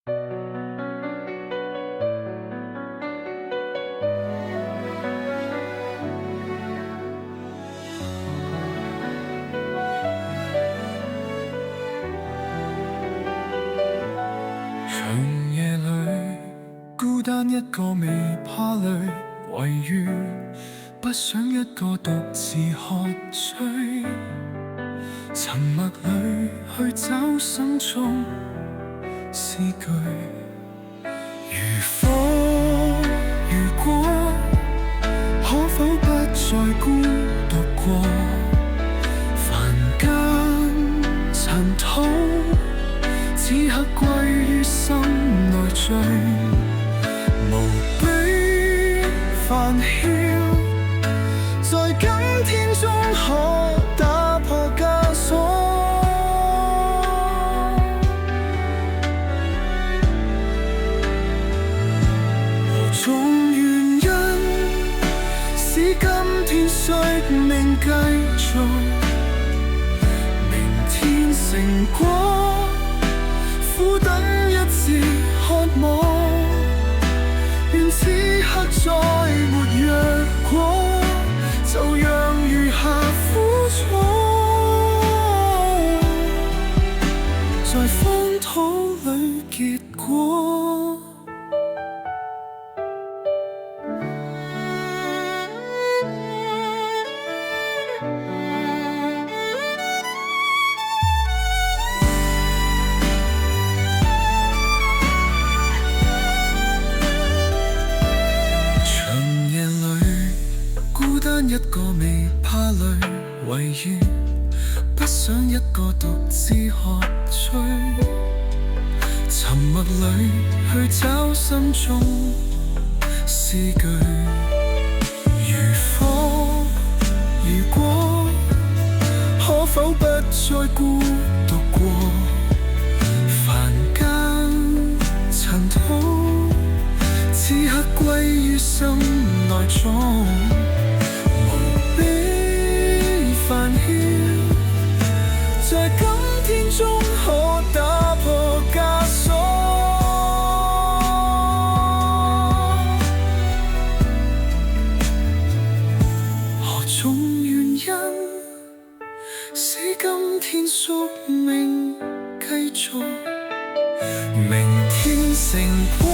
長夜裏孤單一個未怕累，唯願不想一個獨自喝醉。沉默裏去找心中詩句，如火如果，可否不再孤獨過？凡間塵土，此刻歸於心內最無比煩囂，在今天中可打破枷鎖。何種原因使今天宿命繼續？明天成果，苦等一次渴望，願此刻再沒若果，就讓餘下苦楚在荒土裏結果。一個未怕累，唯願不想一個獨自喝醉。沉默裏去找心中詩句，如火如果，可否不再孤獨過？凡間塵土，此刻歸於心內中煩囂，在今天中可打破枷鎖。何種原因使今天宿命繼續？明天成果，